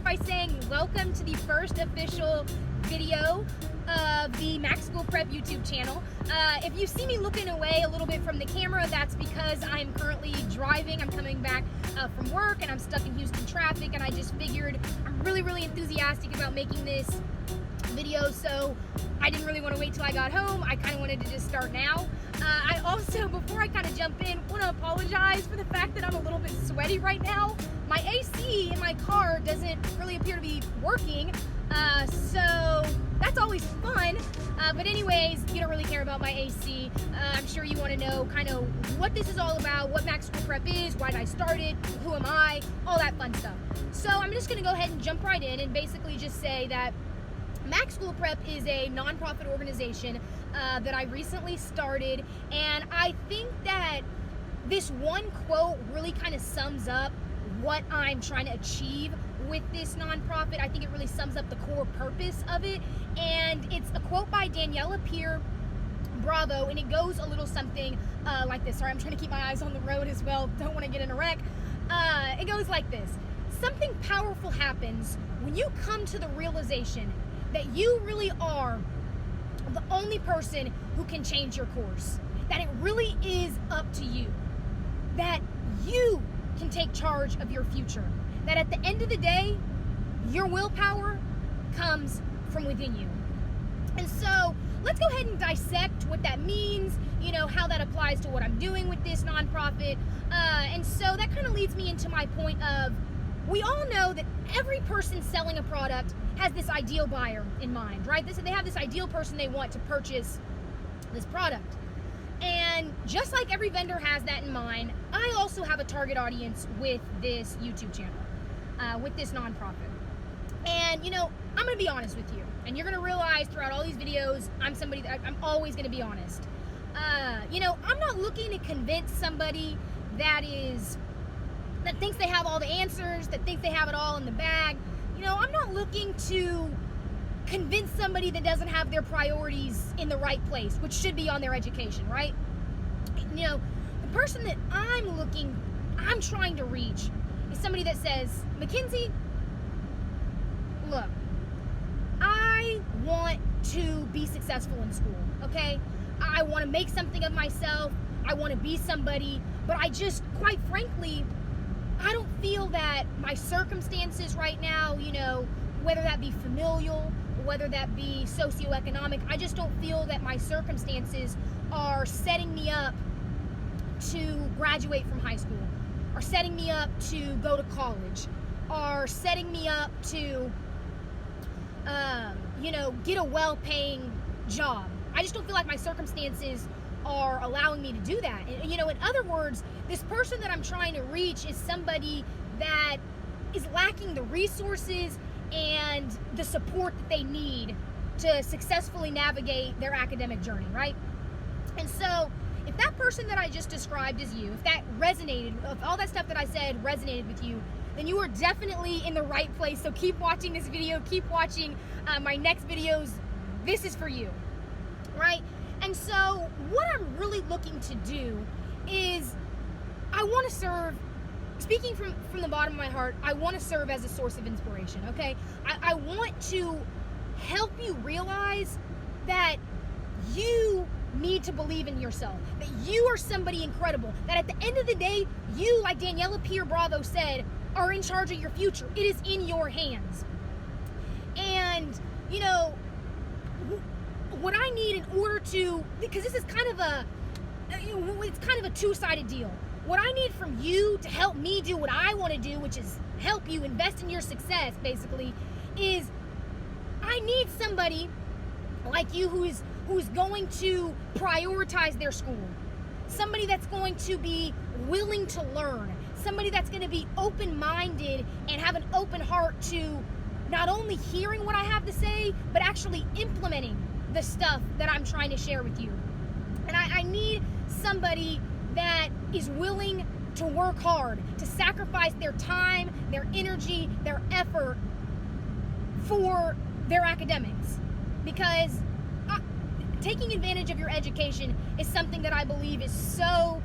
off by saying welcome to the first official video of the Mack School Prep YouTube channel. If you see me looking away a little bit from the camera, that's because I'm currently driving. I'm coming back from work and I'm stuck in Houston traffic, and I just figured I'm really enthusiastic about making this video, so I didn't really want to wait till I got home. I kind of wanted to just start now. I also, before I kind of jump in, want to apologize for the fact that I'm a little bit sweaty right now. My AC in my car doesn't really appear to be working, so that's always fun. But anyways, you don't really care about my AC. I'm sure you want to know kind of what this is all about, what Mack School Prep is, why I started, who am I, all that fun stuff. So I'm just going to go ahead and jump right in and basically just say that Mack School Prep is a nonprofit organization that I recently started, and I think that this one quote really kind of sums up what I'm trying to achieve with this nonprofit. I think it really sums up the core purpose of it, and it's a quote by Daniela Pierre Bravo, and it goes a little something like this. Sorry, I'm trying to keep my eyes on the road as well. Don't want to get in a wreck. It goes like this: something powerful happens when you come to the realization that you really are the only person who can change your course, that it really is up to you, that you can take charge of your future, that at the end of the day, your willpower comes from within you. And so let's go ahead and dissect what that means, you know, how that applies to what I'm doing with this nonprofit. And so that kind of leads me into my point of, we all know that every person selling a product has this ideal buyer in mind, right? They have this ideal person they want to purchase this product. And just like every vendor has that in mind, I also have a target audience with this YouTube channel, with this nonprofit. And, you know, I'm going to be honest with you. And you're going to realize throughout all these videos, I'm somebody that I'm always going to be honest. You know, I'm not looking to convince somebody that thinks they have all the answers, that thinks they have it all in the bag. You know, I'm not looking to convince somebody that doesn't have their priorities in the right place, which should be on their education, right? You know, the person that I'm trying to reach is somebody that says, Mackenzie, look, I want to be successful in school, okay? I want to make something of myself. I want to be somebody, but I just, quite frankly, I don't feel that my circumstances right now, you know, whether that be familial, whether that be socioeconomic, I just don't feel that my circumstances are setting me up to graduate from high school, are setting me up to go to college, are setting me up to, you know, get a well-paying job. I just don't feel like my circumstances are allowing me to do that. And, you know, in other words, this person that I'm trying to reach is somebody that is lacking the resources and the support that they need to successfully navigate their academic journey, right? And so if that person that I just described is you, if that resonated, if all that stuff that I said resonated with you, then you are definitely in the right place. So keep watching this video, keep watching my next videos. This is for you, right? And so what I'm really looking to do is I want to serve, speaking from the bottom of my heart, I want to serve as a source of inspiration, okay? I want to help you realize that you need to believe in yourself, that you are somebody incredible, that at the end of the day, you, like Daniela Pierre Bravo said, are in charge of your future. It is in your hands. And, you know, what I need in order to, because this is kind of it's kind of a two-sided deal. What I need from you to help me do what I want to do, which is help you invest in your success, basically, is I need somebody like you who's going to prioritize their school. Somebody that's going to be willing to learn. Somebody that's going to be open-minded and have an open heart to not only hearing what I have to say, but actually implementing the stuff that I'm trying to share with you. And I need somebody that is willing to work hard, to sacrifice their time, their energy, their effort for their academics. Because taking advantage of your education is something that I believe is so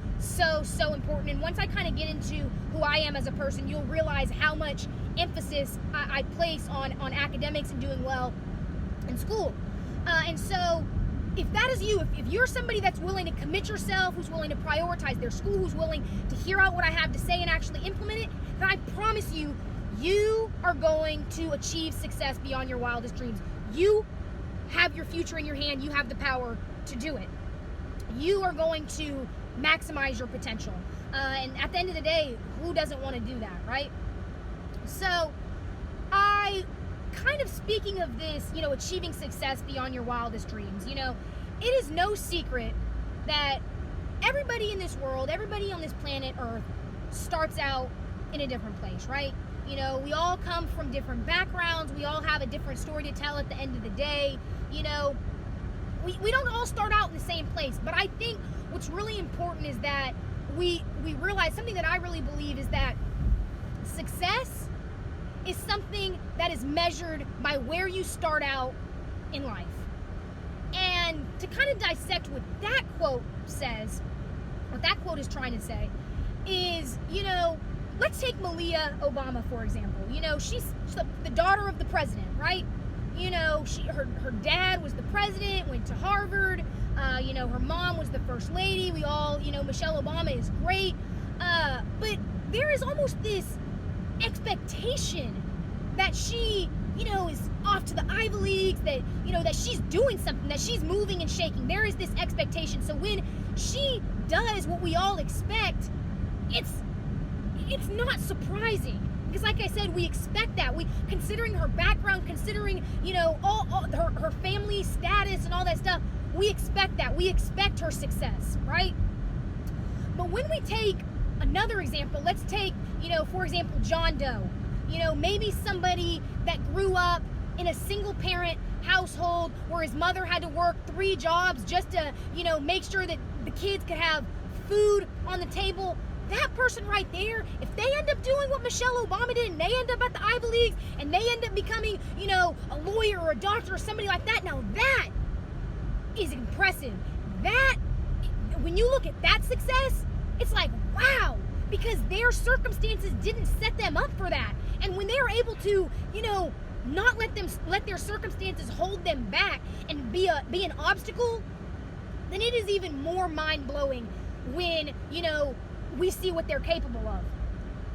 important. And once I kind of get into who I am as a person, you'll realize how much emphasis I place on academics and doing well in school. And so if that is you, if you're somebody that's willing to commit yourself, who's willing to prioritize their school, who's willing to hear out what I have to say and actually implement it, then I promise you, you are going to achieve success beyond your wildest dreams. You have your future in your hand. You have the power to do it. You are going to maximize your potential. And at the end of the day, who doesn't want to do that, right? So I kind of, speaking of this, achieving success beyond your wildest dreams, it is no secret that everybody in this world, everybody on this planet Earth starts out in a different place, right? We all come from different backgrounds. We all have a different story to tell at the end of the day. We don't all start out in the same place, but I think what's really important is that we realize something that I really believe is that success is something that is measured by where you start out in life. And to kind of dissect what that quote says, what that quote is trying to say is, let's take Malia Obama, for example. She's the daughter of the president, right? Her dad was the president, went to Harvard. Her mom was the first lady. We all, Michelle Obama is great. But there is almost this expectation that she, is off to the Ivy Leagues, that, that she's doing something, that she's moving and shaking. There is this expectation. So when she does what we all expect, it's not surprising. Because like I said, we expect that. Considering her background, considering, all her family status and all that stuff, we expect that. We expect her success, right? But when we take another example, let's take, for example, John Doe. Maybe somebody that grew up in a single parent household where his mother had to work 3 jobs just to, make sure that the kids could have food on the table. That person right there, if they end up doing what Michelle Obama did and they end up at the Ivy Leagues and they end up becoming, a lawyer or a doctor or somebody like that, now that is impressive. That, when you look at that success, it's like, wow, because their circumstances didn't set them up for that. And when they're able to, not let their circumstances hold them back and be an obstacle, then it is even more mind-blowing when, we see what they're capable of.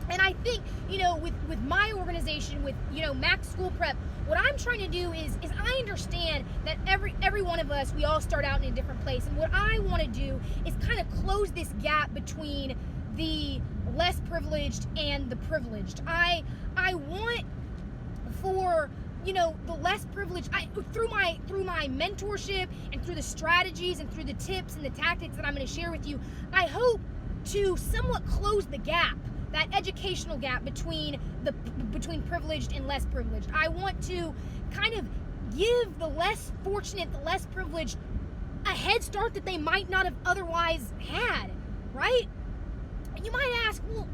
And I think, with my organization, with, Mack School Prep, what I'm trying to do is I understand that every one of us, we all start out in a different place. And what I want to do is kind of close this gap between the less privileged and the privileged. I want for, the less privileged, through my mentorship and through the strategies and through the tips and the tactics that I'm going to share with you, I hope to somewhat close the gap, that educational gap between privileged and less privileged. I want to kind of give the less fortunate, the less privileged, a head start that they might not have otherwise had, right? And you might ask, well,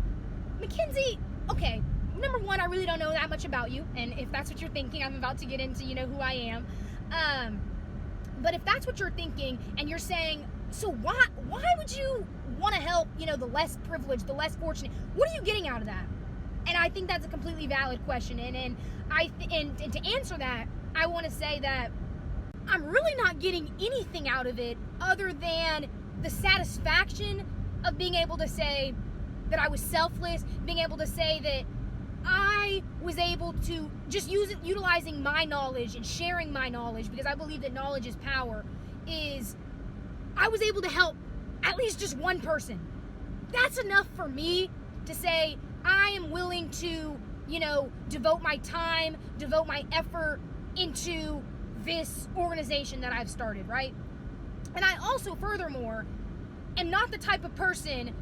Mackenzie, okay, number one, I really don't know that much about you, and if that's what you're thinking, I'm about to get into, who I am. But if that's what you're thinking, and you're saying, so why would you want to help, the less privileged, the less fortunate? What are you getting out of that? And I think that's a completely valid question. And to answer that, I want to say that I'm really not getting anything out of it other than the satisfaction of being able to say that I was selfless, being able to say that I was able to just utilizing my knowledge and sharing my knowledge, because I believe that knowledge is power, I was able to help at least just one person. That's enough for me to say I am willing to, devote my time, devote my effort into this organization that I've started, right? And I also, furthermore, am not the type of person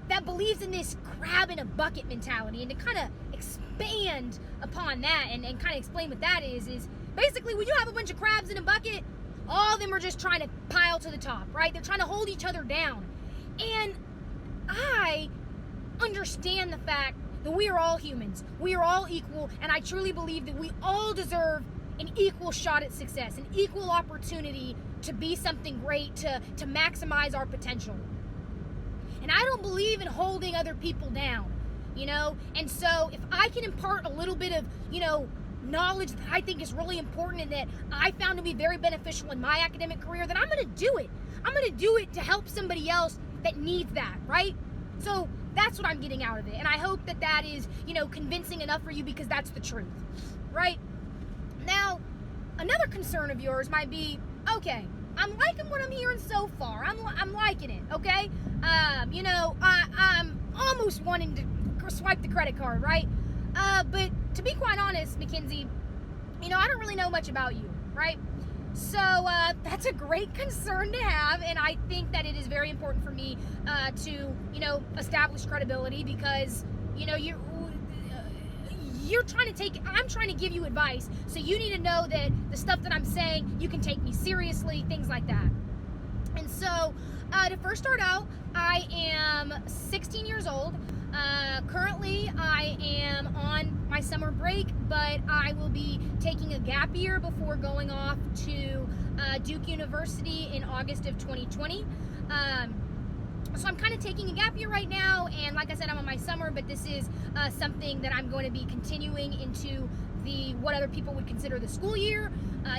that believes in this crab in a bucket mentality. And to kind of expand upon that and kind of explain what that is basically when you have a bunch of crabs in a bucket, all of them are just trying to pile to the top, right? They're trying to hold each other down. And I understand the fact that we are all humans. We are all equal, and I truly believe that we all deserve an equal shot at success, an equal opportunity to be something great, to maximize our potential. And I don't believe in holding other people down. you know? And so if I can impart a little bit of, you know, knowledge that I think is really important and that I found to be very beneficial in my academic career, then I'm going to do it. I'm going to do it to help somebody else that needs that, right? So that's what I'm getting out of it. And I hope that that is, you know, convincing enough for you, because that's the truth, right? Now, another concern of yours might be, okay, I'm liking what I'm hearing so far. I'm liking it, okay? You know, I'm almost wanting to swipe the credit card, right? But to be quite honest, Mackenzie, you know, I don't really know much about you, right? So that's a great concern to have, and I think that it is very important for me to, you know, establish credibility, because, you know, you're trying to take, I'm trying to give you advice, so you need to know that the stuff that I'm saying, you can take me seriously, things like that. And so, to first start out, I am 16 years old. Currently, I am on my summer break, but I will be taking a gap year before going off to Duke University in August of 2020. So I'm kind of taking a gap year right now, and like I said, I'm on my summer, but this is something that I'm going to be continuing into the what other people would consider the school year,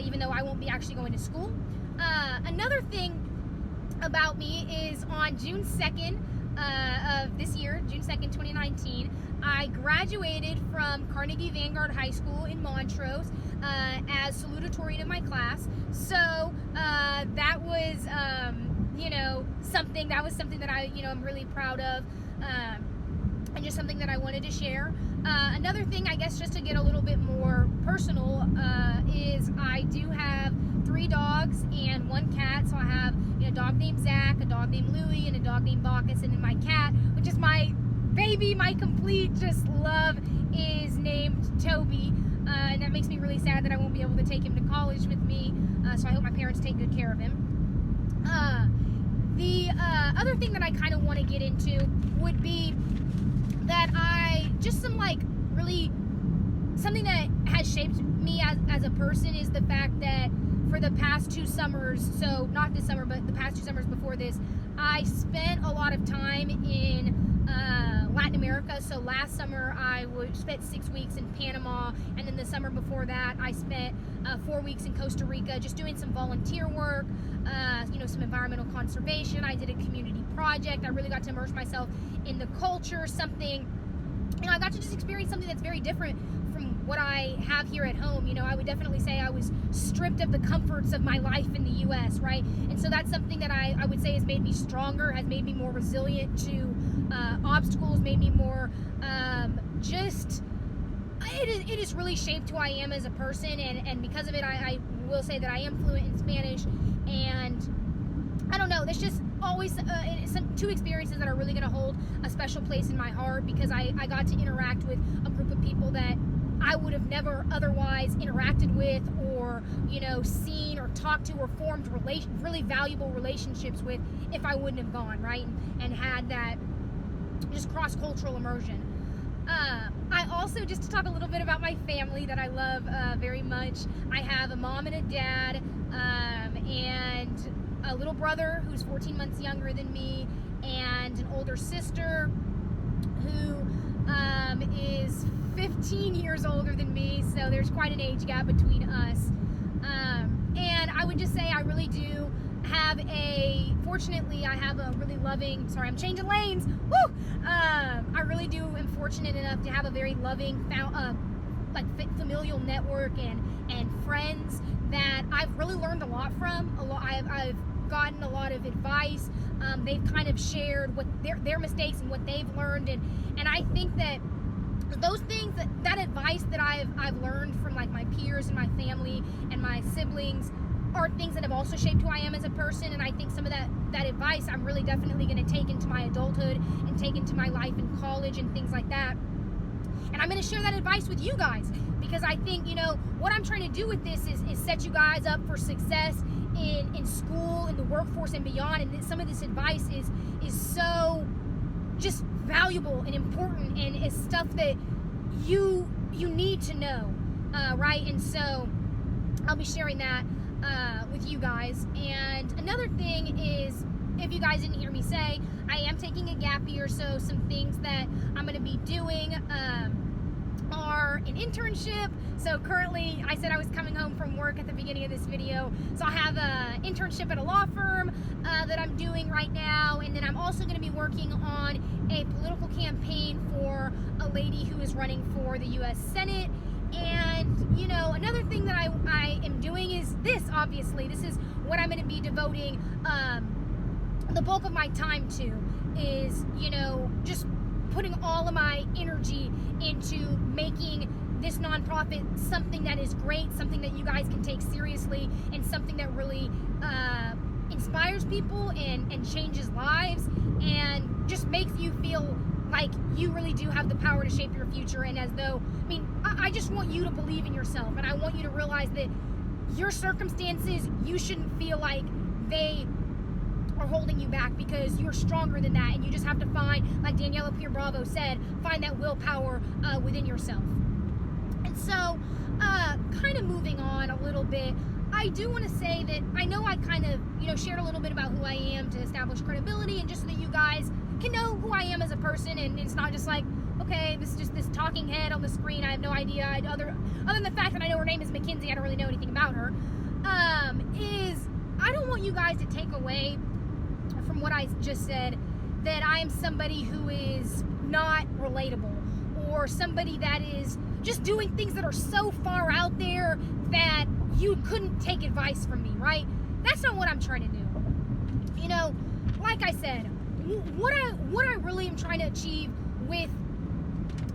even though I won't be actually going to school. Another thing about me is on June 2nd of this year, June 2nd, 2019, I graduated from Carnegie Vanguard High School in Montrose as salutatorian of my class. So that was you know, something that I, you know, I'm really proud of, and just something that I wanted to share. Another thing, I guess, just to get a little bit more personal, is I do have 3 dogs and 1 cat. So I have, you know, a dog named Zach, a dog named Louie, and a dog named Bacchus, and then my cat, which is my baby, my complete just love, is named Toby. And that makes me really sad that I won't be able to take him to college with me. So I hope my parents take good care of him. The other thing that I kind of want to get into would be that something that has shaped me as a person is the fact that for the past 2 summers, so not this summer, but the past 2 summers before this, I spent a lot of time in Latin America. So last summer I spent 6 weeks in Panama, and then the summer before that I spent 4 weeks in Costa Rica, just doing some volunteer work, you know, some environmental conservation. I did a community project. I really got to immerse myself in the culture, something, you know, I got to just experience something that's very different from what I have here at home. You know, I would definitely say I was stripped of the comforts of my life in the U.S., right? And so that's something that I would say has made me stronger, has made me more resilient to obstacles, made me more it has really shaped who I am as a person, and because of it, I will say that I am fluent in Spanish, and I don't know, there's just always some 2 experiences that are really going to hold a special place in my heart, because I got to interact with a group of people that I would have never otherwise interacted with, or, you know, seen or talked to, or formed really valuable relationships with if I wouldn't have gone, right, and had that just cross-cultural immersion. I also, just to talk a little bit about my family that I love very much, I have a mom and a dad, and a little brother who's 14 months younger than me, and an older sister who is 15 years older than me, so there's quite an age gap between us. And I would just say I really do have fortunately, I have a really loving, sorry, I'm changing lanes, woo! I really am fortunate enough to have a very loving, familial network and friends that I've really learned a lot from. I've gotten a lot of advice. They've kind of shared what their mistakes and what they've learned, and I think that those things, that advice that I've learned from like my peers and my family and my siblings, are things that have also shaped who I am as a person. And I think some of that advice I'm really definitely going to take into my adulthood and take into my life in college and things like that. And I'm going to share that advice with you guys, because I think, you know, what I'm trying to do with this is set you guys up for success in school, in the workforce, and beyond. And some of this advice is so just valuable and important, and is stuff that you need to know, right? And so I'll be sharing that with you guys. And another thing is, if you guys didn't hear me say, I am taking a gap year, so some things that I'm going to be doing are an internship. So currently, I said I was coming home from work at the beginning of this video, so I have an internship at a law firm that I'm doing right now, and then I'm also going to be working on a political campaign for a lady who is running for the U.S. Senate. And, you know, another thing that I am doing is this, obviously. This is what I'm going to be devoting the bulk of my time to, is, you know, just putting all of my energy into making this nonprofit something that is great, something that you guys can take seriously, and something that really inspires people and changes lives, and just makes you feel like you really do have the power to shape your future. And as though, I mean, I just want you to believe in yourself, and I want you to realize that your circumstances, you shouldn't feel like they are holding you back, because you're stronger than that, and you just have to find, like Daniela Pierre Bravo said, find that willpower within yourself. And so, kind of moving on a little bit, I do want to say that I know I kind of, you know, shared a little bit about who I am to establish credibility, and just so that you guys can know who I am as a person, and it's not just like, okay, this is just this talking head on the screen. I have no idea. Other than the fact that I know her name is Mackenzie, I don't really know anything about her. Is I don't want you guys to take away from what I just said that I am somebody who is not relatable, or somebody that is just doing things that are so far out there that you couldn't take advice from me, right? That's not what I'm trying to do. You know, like I said, what I really am trying to achieve with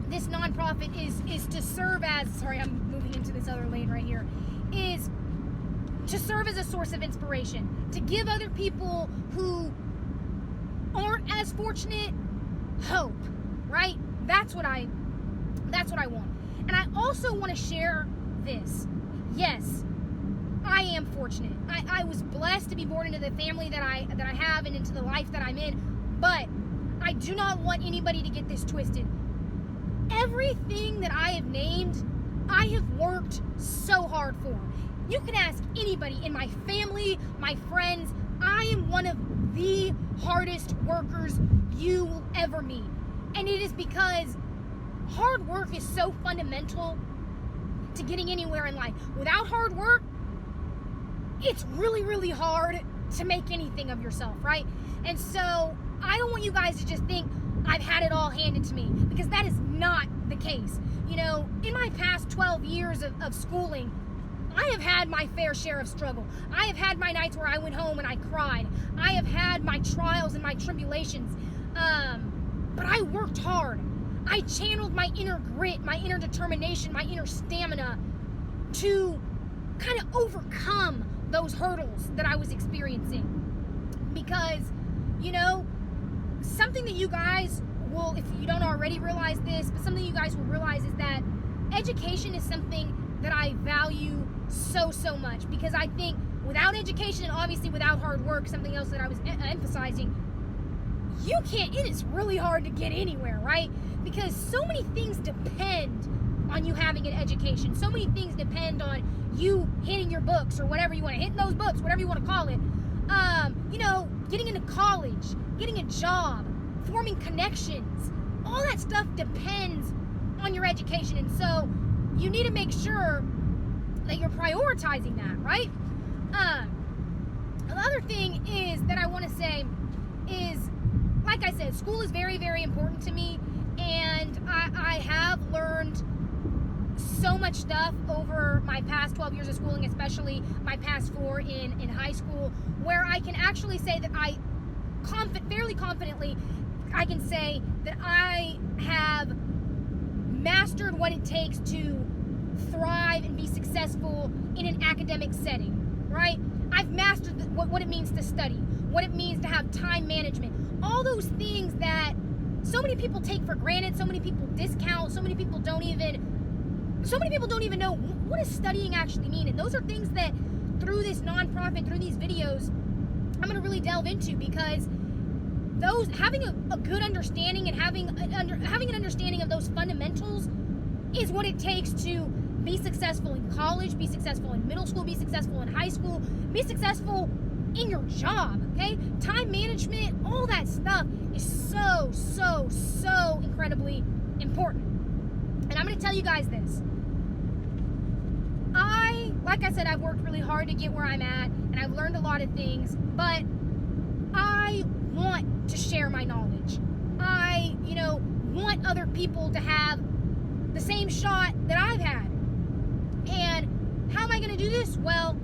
this nonprofit is to serve as, sorry, I'm moving into this other lane right here, is to serve as a source of inspiration, to give other people who aren't as fortunate hope, right? That's what I want. And I also want to share this. Yes, I am fortunate. I was blessed to be born into the family that I have, and into the life that I'm in, but I do not want anybody to get this twisted. Everything that I have named, I have worked so hard for. You can ask anybody in my family, my friends, I am one of the hardest workers you will ever meet. And it is because hard work is so fundamental to getting anywhere in life. Without hard work, it's really, really hard to make anything of yourself, right? And so I don't want you guys to just think I've had it all handed to me, because that is not the case. You know, in my past 12 years of schooling, I have had my fair share of struggle. I have had my nights where I went home and I cried. I have had my trials and my tribulations. But I worked hard. I channeled my inner grit, my inner determination, my inner stamina to kind of overcome those hurdles that I was experiencing. Because, you know, something that you guys will, if you don't already realize this, but something you guys will realize is that education is something that I value so much, because I think without education, and obviously without hard work, something else that I was emphasizing, you can't, it is really hard to get anywhere, right? Because so many things depend on you having an education. So many things depend on you hitting your books, or whatever you want to hit, those books, whatever you want to call it. You know, getting into college, getting a job, forming connections, all that stuff depends on your education. And so you need to make sure that you're prioritizing that, right? The other thing is that I want to say is, like I said, school is very, very important to me, and I have learned so much stuff over my past 12 years of schooling, especially my past 4 in high school, where I can actually say that I fairly confidently, I can say that I have mastered what it takes to thrive and be successful in an academic setting, right? I've mastered what it means to study, what it means to have time management, all those things that so many people take for granted, so many people discount, so many people don't even know what does studying actually mean. And those are things that through this nonprofit, through these videos, I'm going to really delve into, because those, having a good understanding and having an understanding of those fundamentals is what it takes to be successful in college, be successful in middle school, be successful in high school, be successful in your job, okay? Time management, all that stuff is so, so, so incredibly important. And I'm gonna tell you guys this. Like I said, I've worked really hard to get where I'm at, and I've learned a lot of things, but I want to share my knowledge. I, want other people to have the same shot that I've had. And how am I gonna do this? Well,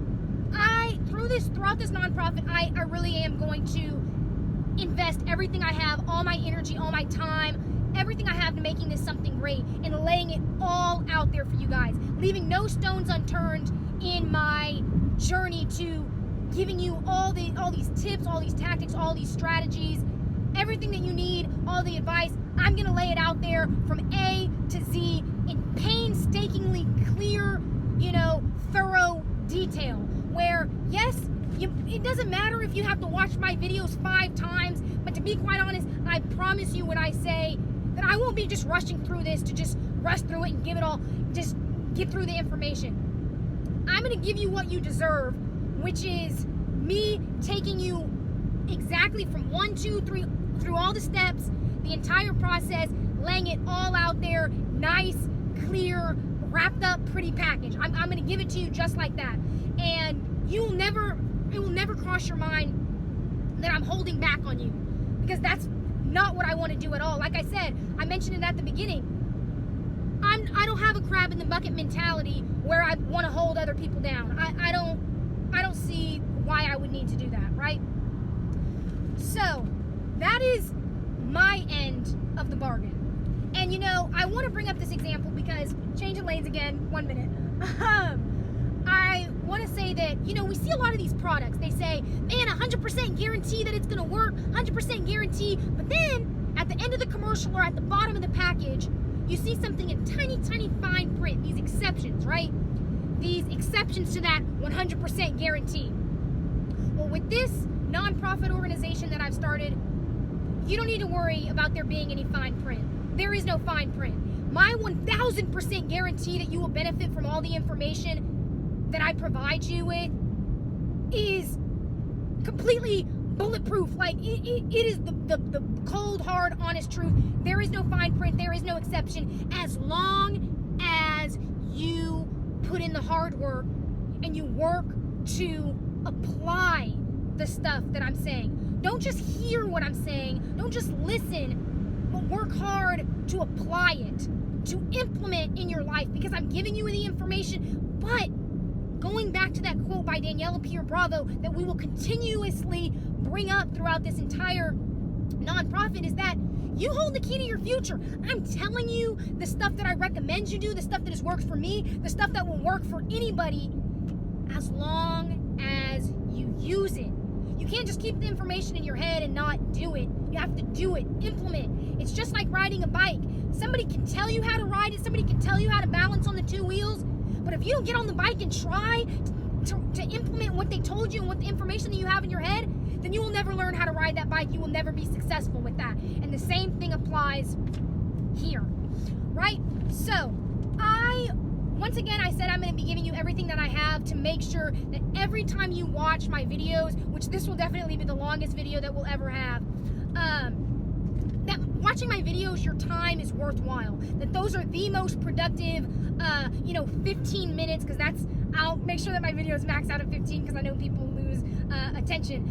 throughout this nonprofit, I really am going to invest everything I have, all my energy, all my time, everything I have to making this something great and laying it all out there for you guys, leaving no stones unturned in my journey to giving you all these tips, all these tactics, all these strategies, everything that you need, all the advice. I'm gonna lay it out there from A to Z in painstakingly clear, thorough detail, where yes, it doesn't matter if you have to watch my videos 5 times, but to be quite honest, I promise you when I say that I won't be just rushing through this to just rush through it and give it all, just get through the information. I'm going to give you what you deserve, which is me taking you exactly from 1, 2, 3, through all the steps, the entire process, laying it all out there, nice, clear, wrapped up, pretty package. I'm going to give it to you just like that. And it will never cross your mind that I'm holding back on you, because that's not what I want to do at all. Like I said, I mentioned it at the beginning. I don't have a crab in the bucket mentality where I want to hold other people down. I don't see why I would need to do that, right? So that is my end of the bargain. And I want to bring up this example because, changing lanes again, 1 minute. I want to say that, we see a lot of these products. They say, man, 100% guarantee that it's going to work, 100% guarantee. But then, at the end of the commercial or at the bottom of the package, you see something in tiny, tiny fine print, these exceptions, right? These exceptions to that 100% guarantee. Well, with this nonprofit organization that I've started, you don't need to worry about there being any fine print. There is no fine print. My 1000% guarantee that you will benefit from all the information that I provide you with is completely bulletproof. Like it is the cold, hard, honest truth. There is no fine print. There is no exception. As long as you put in the hard work and you work to apply the stuff that I'm saying. Don't just hear what I'm saying. Don't just listen, but work hard to apply it, to implement in your life, because I'm giving you the information. But going back to that quote by Daniela Pierre Bravo that we will continuously bring up throughout this entire nonprofit is that you hold the key to your future. I'm telling you the stuff that I recommend you do, the stuff that has worked for me, the stuff that will work for anybody, as long as you use it. You can't just keep the information in your head and not do it. You have to do it, implement. It's just like riding a bike. Somebody can tell you how to ride it, somebody can tell you how to balance on the 2 wheels, but if you don't get on the bike and try to implement what they told you and what the information that you have in your head, then you will never learn how to ride that bike. You will never be successful with that. And the same thing applies here, right? So once again, I said I'm going to be giving you everything that I have to make sure that every time you watch my videos, which this will definitely be the longest video that we'll ever have, that watching my videos, your time is worthwhile. That those are the most productive, 15 minutes, because I'll make sure that my videos max out at 15 because I know people lose attention.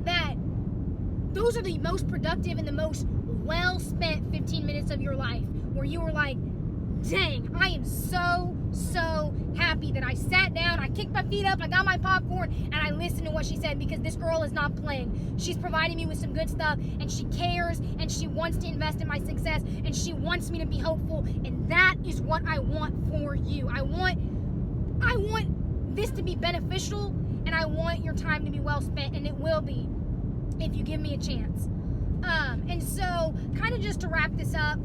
That those are the most productive and the most well-spent 15 minutes of your life, where you were like, dang, I am so happy that I sat down, I kicked my feet up, I got my popcorn, and I listened to what she said, because this girl is not playing. She's providing me with some good stuff, and she cares, and she wants to invest in my success, and she wants me to be hopeful, and that is what I want for you. I want this to be beneficial, and I want your time to be well spent, and it will be if you give me a chance. And so, kind of just to wrap this up,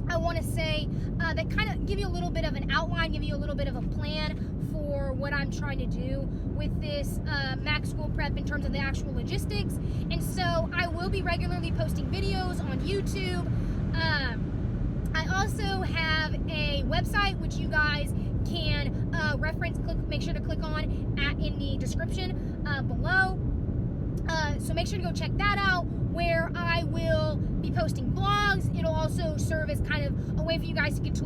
I want to say that kind of give you a little bit of an outline, give you a little bit of a plan for what I'm trying to do with this Mack School Prep in terms of the actual logistics. And so I will be regularly posting videos on YouTube. I also have a website which you guys can reference, make sure to click on at in the description below. So make sure to go check that out, where I will be posting blogs. It'll also serve as kind of a way for you guys to get to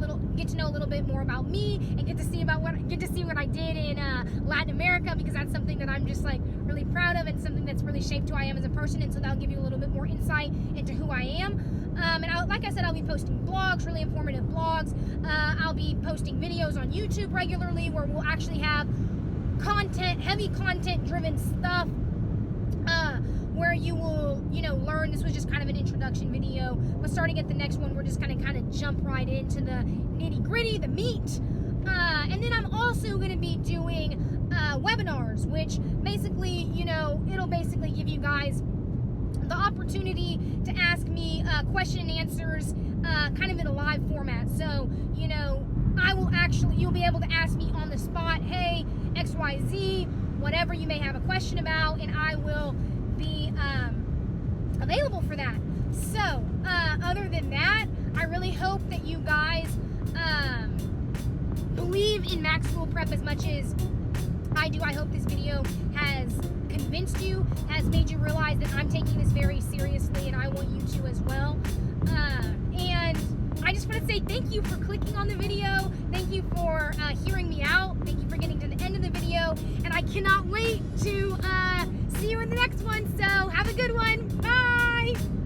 know a little bit more about me and get to see what I did in Latin America, because that's something that I'm just like really proud of, and something that's really shaped who I am as a person. And so that'll give you a little bit more insight into who I am. Like I said, I'll be posting blogs, really informative blogs. I'll be posting videos on YouTube regularly, where we'll actually have heavy content driven stuff, where you will, learn. This was just kind of an introduction video, but starting at the next one, we're just going to kind of jump right into the nitty gritty, the meat. And then I'm also going to be doing webinars, which basically, it'll basically give you guys the opportunity to ask me question and answers, kind of in a live format. So, you'll be able to ask me on the spot, hey, XYZ, whatever you may have a question about, and I will be available for that. So, other than that, I really hope that you guys believe in Mack School Prep as much as I do. I hope this video has convinced you, has made you realize that I'm taking this very seriously, and I want you to as well. And I just want to say thank you for clicking on the video. Thank you for hearing me out. Thank you for getting to the end of the video. And I cannot wait to see you in the next one. So have a good one. Bye.